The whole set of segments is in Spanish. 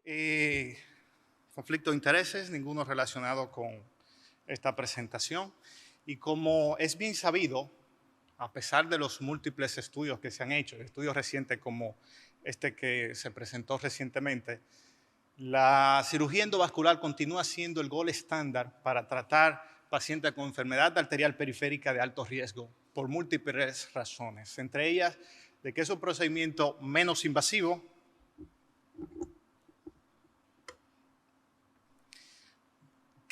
Eh, Conflicto de intereses, ninguno relacionado con esta presentación. Y como es bien sabido, a pesar de los múltiples estudios que se han hecho, estudios recientes como este que se presentó recientemente, la cirugía endovascular continúa siendo el gold estándar para tratar pacientes con enfermedad arterial periférica de alto riesgo por múltiples razones, entre ellas de que es un procedimiento menos invasivo,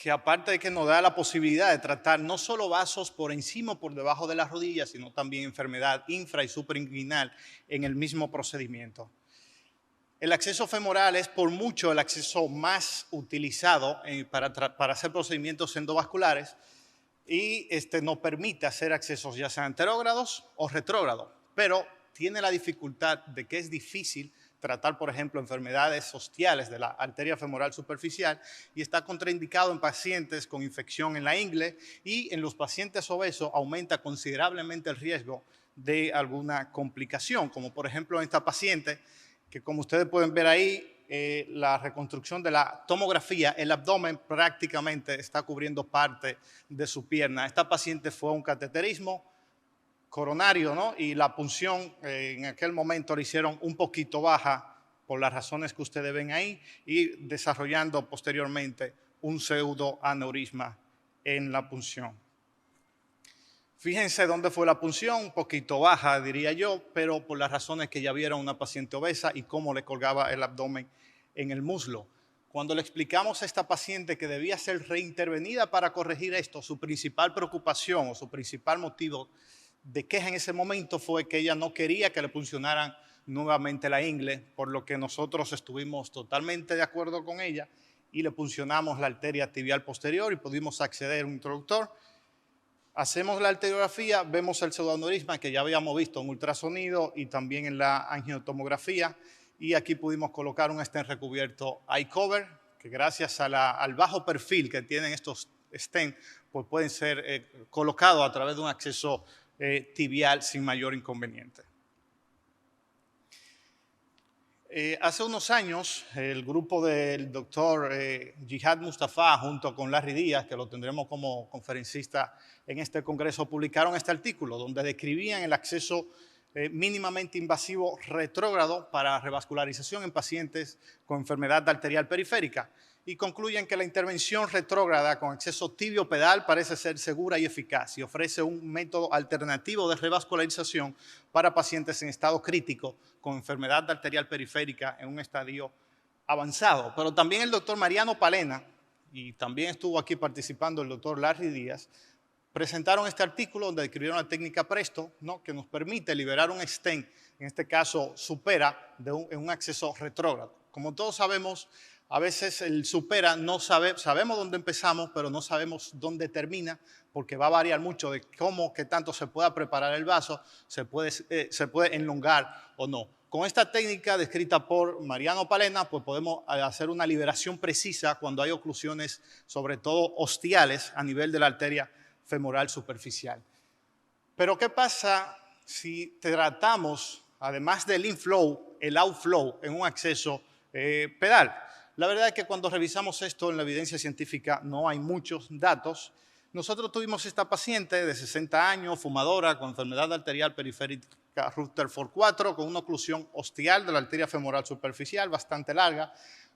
que aparte de que nos da la posibilidad de tratar no solo vasos por encima o por debajo de las rodillas, sino también enfermedad infra y superinguinal en el mismo procedimiento. El acceso femoral es por mucho el acceso más utilizado para hacer procedimientos endovasculares y nos permite hacer accesos ya sean anterógrados o retrógrados, pero tiene la dificultad de que es difícil tratar, por ejemplo, enfermedades ostiales de la arteria femoral superficial y está contraindicado en pacientes con infección en la ingle y en los pacientes obesos aumenta considerablemente el riesgo de alguna complicación, como por ejemplo en esta paciente que como ustedes pueden ver ahí, la reconstrucción de la tomografía, el abdomen prácticamente está cubriendo parte de su pierna. Esta paciente fue un cateterismo coronario, ¿no? Y la punción en aquel momento la hicieron un poquito baja por las razones que ustedes ven ahí y desarrollando posteriormente un pseudoaneurisma en la punción. Fíjense dónde fue la punción, un poquito baja diría yo, pero por las razones que ya vieron una paciente obesa y cómo le colgaba el abdomen en el muslo. Cuando le explicamos a esta paciente que debía ser reintervenida para corregir esto, su principal preocupación o su principal motivo de queja en ese momento fue que ella no quería que le puncionaran nuevamente la ingle, por lo que nosotros estuvimos totalmente de acuerdo con ella y le puncionamos la arteria tibial posterior y pudimos acceder a un introductor. Hacemos la arteriografía, vemos el pseudoaneurisma que ya habíamos visto en ultrasonido y también en la angiotomografía y aquí pudimos colocar un stent recubierto iCover que gracias al bajo perfil que tienen estos stents pues pueden ser colocados a través de un acceso tibial sin mayor inconveniente. Hace unos años, el grupo del doctor Jihad Mustafa, junto con Larry Díaz, que lo tendremos como conferencista en este congreso, publicaron este artículo donde describían el acceso mínimamente invasivo retrógrado para revascularización en pacientes con enfermedad arterial periférica y concluyen que la intervención retrógrada con acceso tibio-pedal parece ser segura y eficaz y ofrece un método alternativo de revascularización para pacientes en estado crítico con enfermedad arterial periférica en un estadio avanzado. Pero también el doctor Mariano Palena, y también estuvo aquí participando el doctor Larry Díaz, presentaron este artículo donde describieron la técnica Presto, ¿no? Que nos permite liberar un stent, en este caso supera, en un acceso retrógrado. Como todos sabemos, a veces el supera sabemos dónde empezamos, pero no sabemos dónde termina, porque va a variar mucho de cómo, qué tanto se pueda preparar el vaso, se puede enlongar o no. Con esta técnica descrita por Mariano Palena, pues podemos hacer una liberación precisa cuando hay oclusiones, sobre todo ostiales, a nivel de la arteria femoral superficial. Pero ¿qué pasa si tratamos, además del inflow, el outflow en un acceso pedal? La verdad es que cuando revisamos esto en la evidencia científica no hay muchos datos. Nosotros tuvimos esta paciente de 60 años, fumadora, con enfermedad arterial periférica Rutherford 4, con una oclusión ostial de la arteria femoral superficial bastante larga,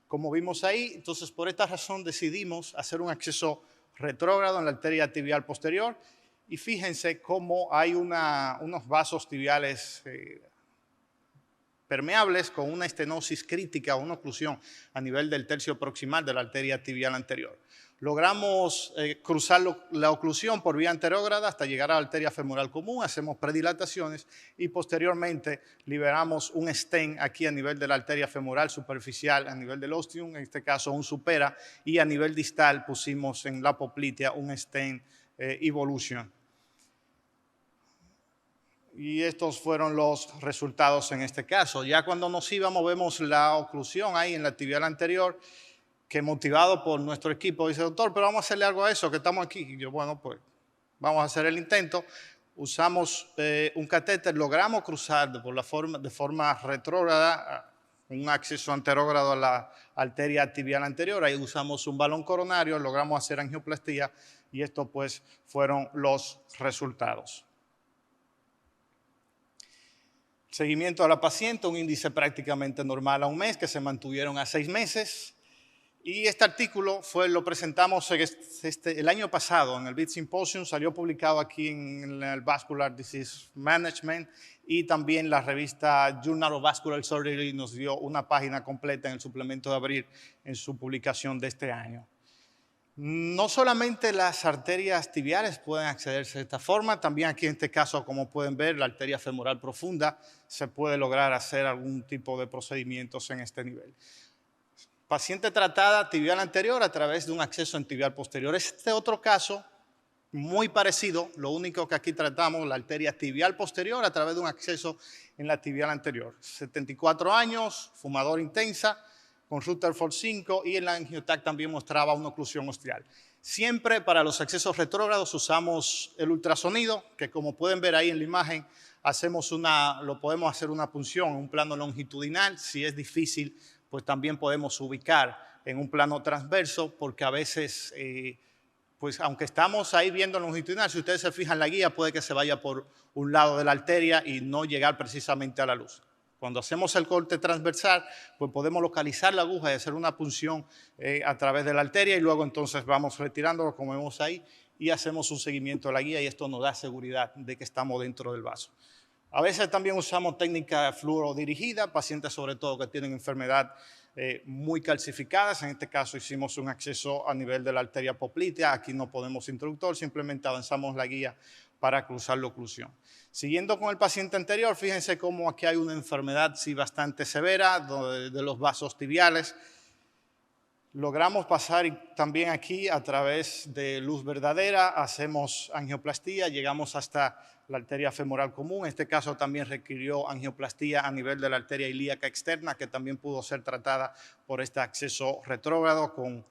como vimos ahí. Entonces, por esta razón decidimos hacer un acceso retrógrado en la arteria tibial posterior y fíjense cómo hay unos vasos tibiales permeables con una estenosis crítica o una oclusión a nivel del tercio proximal de la arteria tibial anterior. Logramos cruzar la oclusión por vía anterógrada hasta llegar a la arteria femoral común, hacemos predilataciones y posteriormente liberamos un stent aquí a nivel de la arteria femoral superficial, a nivel del ostium, en este caso un supera, y a nivel distal pusimos en la poplitea un stent Evolution. Y estos fueron los resultados en este caso. Ya cuando nos íbamos vemos la oclusión ahí en la tibial anterior, que motivado por nuestro equipo dice, doctor, pero vamos a hacerle algo a eso, que estamos aquí. Y yo, bueno, pues vamos a hacer el intento. Usamos un catéter, logramos cruzar de forma retrógrada un acceso anterógrado a la arteria tibial anterior. Ahí usamos un balón coronario, logramos hacer angioplastía y estos pues fueron los resultados. Seguimiento a la paciente, un índice prácticamente normal a un mes, que se mantuvieron a 6 meses. Y este artículo lo presentamos el año pasado en el BID Symposium, salió publicado aquí en el Vascular Disease Management y también la revista Journal of Vascular Surgery nos dio una página completa en el suplemento de abril en su publicación de este año. No solamente las arterias tibiales pueden accederse de esta forma, también aquí en este caso, como pueden ver, la arteria femoral profunda se puede lograr hacer algún tipo de procedimientos en este nivel. Paciente tratada tibial anterior a través de un acceso en tibial posterior. Este otro caso, muy parecido, lo único que aquí tratamos, la arteria tibial posterior a través de un acceso en la tibial anterior. 74 años, fumador intensa, con Rutherford 5 y el angiotac también mostraba una oclusión ostial. Siempre para los accesos retrógrados usamos el ultrasonido, que como pueden ver ahí en la imagen, lo podemos hacer una punción en un plano longitudinal. Si es difícil, pues también podemos ubicar en un plano transverso, porque a veces, pues aunque estamos ahí viendo longitudinal, si ustedes se fijan en la guía, puede que se vaya por un lado de la arteria y no llegar precisamente a la luz. Cuando hacemos el corte transversal, pues podemos localizar la aguja y hacer una punción a través de la arteria y luego entonces vamos retirándolo, como vemos ahí, y hacemos un seguimiento de la guía y esto nos da seguridad de que estamos dentro del vaso. A veces también usamos técnica fluorodirigida, pacientes sobre todo que tienen enfermedad muy calcificadas. En este caso hicimos un acceso a nivel de la arteria poplitea. Aquí no ponemos introductor, simplemente avanzamos la guía para cruzar la oclusión. Siguiendo con el paciente anterior, fíjense cómo aquí hay una enfermedad sí, bastante severa de los vasos tibiales. Logramos pasar también aquí a través de luz verdadera, hacemos angioplastía, llegamos hasta la arteria femoral común. En este caso también requirió angioplastía a nivel de la arteria ilíaca externa, que también pudo ser tratada por este acceso retrógrado con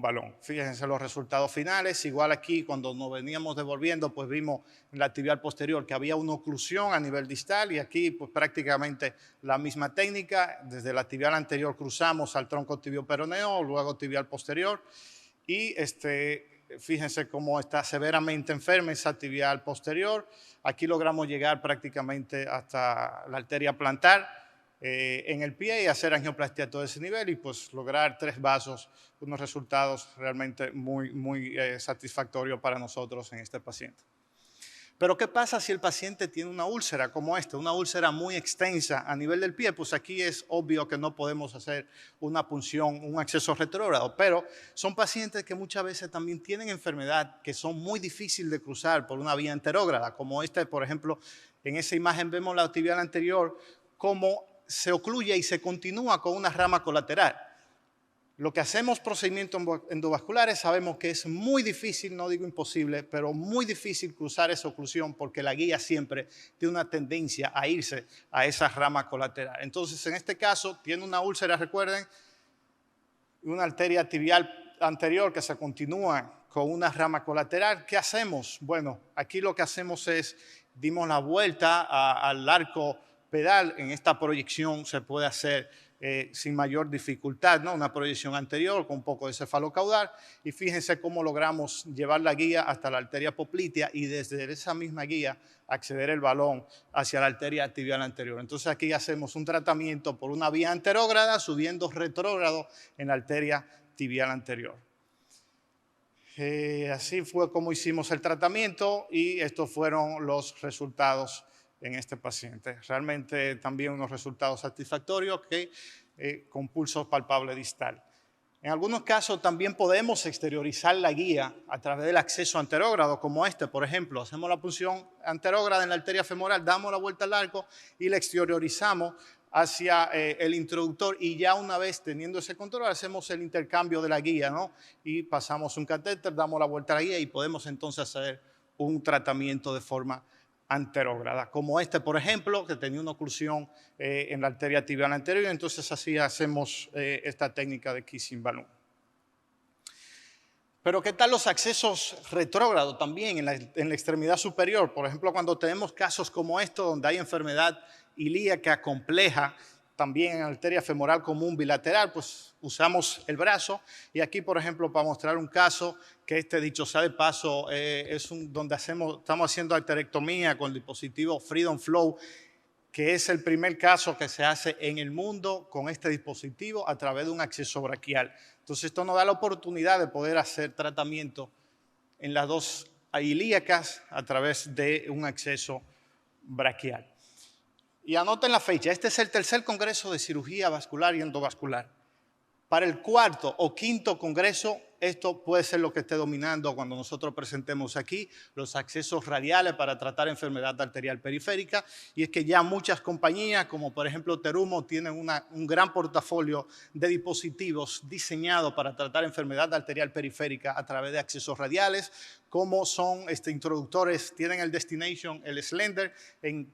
balón. Fíjense los resultados finales. Igual aquí, cuando nos veníamos devolviendo, pues vimos en la tibial posterior que había una oclusión a nivel distal y aquí pues prácticamente la misma técnica. Desde la tibial anterior cruzamos al tronco tibioperoneo, luego tibial posterior y fíjense cómo está severamente enferma esa tibial posterior. Aquí logramos llegar prácticamente hasta la arteria plantar en el pie y hacer angioplastía a todo ese nivel y pues lograr 3 vasos, unos resultados realmente muy satisfactorios para nosotros en este paciente. Pero ¿qué pasa si el paciente tiene una úlcera como esta, una úlcera muy extensa a nivel del pie? Pues aquí es obvio que no podemos hacer una punción, un acceso retrógrado, pero son pacientes que muchas veces también tienen enfermedad que son muy difíciles de cruzar por una vía anterógrada, como por ejemplo, en esa imagen vemos la tibial anterior como se ocluye y se continúa con una rama colateral. Lo que hacemos procedimientos endovasculares sabemos que es muy difícil, no digo imposible, pero muy difícil cruzar esa oclusión porque la guía siempre tiene una tendencia a irse a esa rama colateral. Entonces, en este caso, tiene una úlcera, recuerden, una arteria tibial anterior que se continúa con una rama colateral. ¿Qué hacemos? Bueno, aquí lo que hacemos es, dimos la vuelta al arco pedal. En esta proyección se puede hacer sin mayor dificultad, ¿no? Una proyección anterior con un poco de cefalocaudal y fíjense cómo logramos llevar la guía hasta la arteria poplitea y desde esa misma guía acceder el balón hacia la arteria tibial anterior. Entonces aquí hacemos un tratamiento por una vía anterógrada subiendo retrógrado en la arteria tibial anterior. Así fue como hicimos el tratamiento y estos fueron los resultados en este paciente. Realmente también unos resultados satisfactorios con pulso palpable distal. En algunos casos también podemos exteriorizar la guía a través del acceso anterógrado, como por ejemplo. Hacemos la punción anterógrada en la arteria femoral, damos la vuelta al arco y la exteriorizamos hacia el introductor y ya una vez teniendo ese control hacemos el intercambio de la guía, ¿no? Y pasamos un catéter, damos la vuelta a la guía y podemos entonces hacer un tratamiento de forma anterógrada, como por ejemplo, que tenía una oclusión en la arteria tibial anterior, y entonces así hacemos esta técnica de kissing balloon. Pero ¿qué tal los accesos retrógrados también en la extremidad superior? Por ejemplo, cuando tenemos casos como estos, donde hay enfermedad ilíaca compleja también en arteria femoral común bilateral, pues usamos el brazo. Y aquí, por ejemplo, para mostrar un caso, que dicho sea de paso, donde estamos haciendo arterectomía con el dispositivo Freedom Flow, que es el primer caso que se hace en el mundo con este dispositivo a través de un acceso braquial. Entonces, esto nos da la oportunidad de poder hacer tratamiento en las dos ilíacas a través de un acceso braquial. Y anoten la fecha, este es el tercer congreso de cirugía vascular y endovascular. Para el cuarto o quinto congreso, esto puede ser lo que esté dominando cuando nosotros presentemos aquí los accesos radiales para tratar enfermedad arterial periférica. Y es que ya muchas compañías, como por ejemplo Terumo, tienen un gran portafolio de dispositivos diseñados para tratar enfermedad arterial periférica a través de accesos radiales, como son introductores, tienen el Destination, el Slender,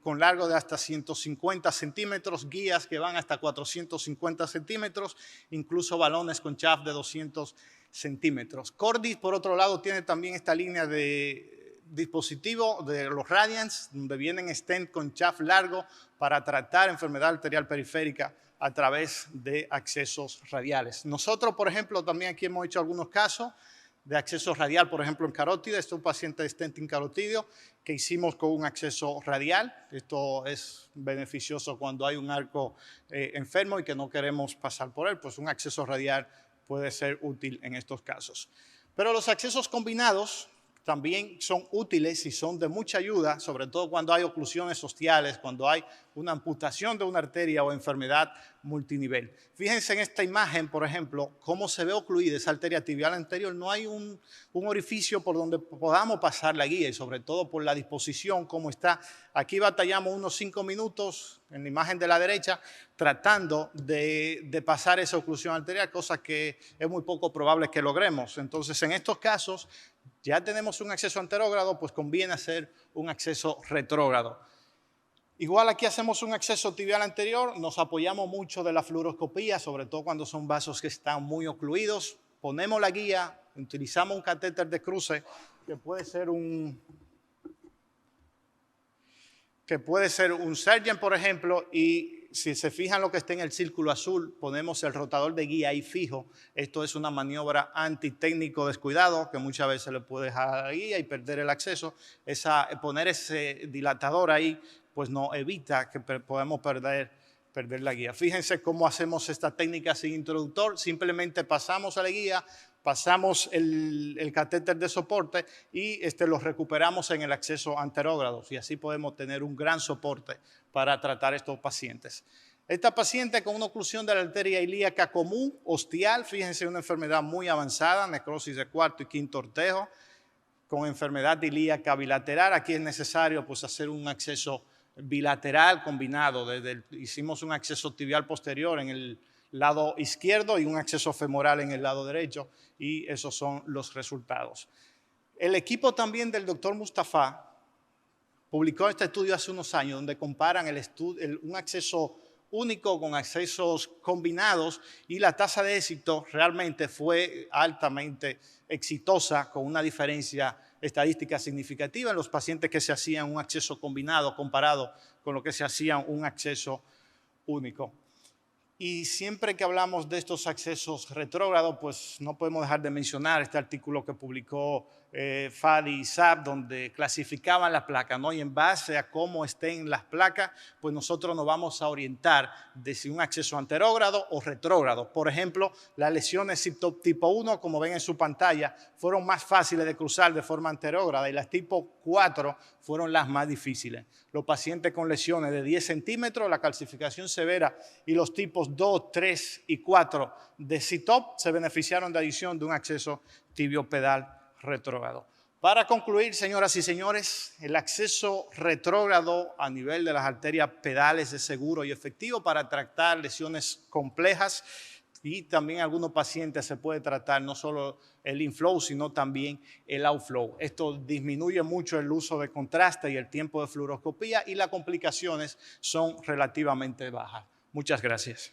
con largo de hasta 150 centímetros, guías que van hasta 450 centímetros, incluso balones con shaft de 200 centímetros. Cordis, por otro lado, tiene también esta línea de dispositivo de los Radiance, donde vienen stent con shaft largo para tratar enfermedad arterial periférica a través de accesos radiales. Nosotros, por ejemplo, también aquí hemos hecho algunos casos de acceso radial, por ejemplo, en carótida. Este es un paciente de stenting carotidio que hicimos con un acceso radial. Esto es beneficioso cuando hay un arco enfermo y que no queremos pasar por él, pues un acceso radial puede ser útil en estos casos. Pero los accesos combinados también son útiles y son de mucha ayuda, sobre todo cuando hay oclusiones ostiales, cuando hay una amputación de una arteria o enfermedad multinivel. Fíjense en esta imagen, por ejemplo, cómo se ve ocluida esa arteria tibial anterior. No hay un orificio por donde podamos pasar la guía y sobre todo por la disposición, cómo está. Aquí batallamos unos 5 minutos en la imagen de la derecha tratando de pasar esa oclusión arterial, cosa que es muy poco probable que logremos. Entonces, en estos casos, ya tenemos un acceso anterógrado, pues conviene hacer un acceso retrógrado. Igual aquí hacemos un acceso tibial anterior, nos apoyamos mucho de la fluoroscopía, sobre todo cuando son vasos que están muy ocluidos. Ponemos la guía, utilizamos un catéter de cruce que puede ser un Surgeon, por ejemplo, y si se fijan lo que está en el círculo azul, ponemos el rotador de guía ahí fijo. Esto es una maniobra antitécnico descuidado que muchas veces le puede dejar la guía y perder el acceso. Poner ese dilatador ahí pues nos evita que podamos perder la guía. Fíjense cómo hacemos esta técnica sin introductor. Simplemente pasamos a la guía, pasamos el catéter de soporte y lo recuperamos en el acceso anterógrado. Y así podemos tener un gran soporte para tratar estos pacientes. Esta paciente con una oclusión de la arteria ilíaca común, ostial, fíjense, una enfermedad muy avanzada, necrosis de cuarto y quinto ortejo, con enfermedad ilíaca bilateral. Aquí es necesario pues, hacer un acceso bilateral combinado. Hicimos un acceso tibial posterior en el lado izquierdo y un acceso femoral en el lado derecho, y esos son los resultados. El equipo también del doctor Mustafa publicó este estudio hace unos años donde comparan un acceso único con accesos combinados, y la tasa de éxito realmente fue altamente exitosa, con una diferencia estadística significativa en los pacientes que se hacían un acceso combinado comparado con lo que se hacían un acceso único. Y siempre que hablamos de estos accesos retrógrados, pues no podemos dejar de mencionar este artículo que publicó Fadi y Saab, donde clasificaban las placas, ¿no? Y en base a cómo estén las placas, pues nosotros nos vamos a orientar de si un acceso anterógrado o retrógrado. Por ejemplo, las lesiones tipo 1, como ven en su pantalla, fueron más fáciles de cruzar de forma anterógrada, y las tipo 4 fueron las más difíciles. Los pacientes con lesiones de 10 centímetros, la calcificación severa, y los tipos 2, 3 y 4 de CTOP se beneficiaron de adición de un acceso tibiopedal retrógrado. Para concluir, señoras y señores, el acceso retrógrado a nivel de las arterias pedales es seguro y efectivo para tratar lesiones complejas, y también en algunos pacientes se puede tratar no solo el inflow, sino también el outflow. Esto disminuye mucho el uso de contraste y el tiempo de fluoroscopía, y las complicaciones son relativamente bajas. Muchas gracias.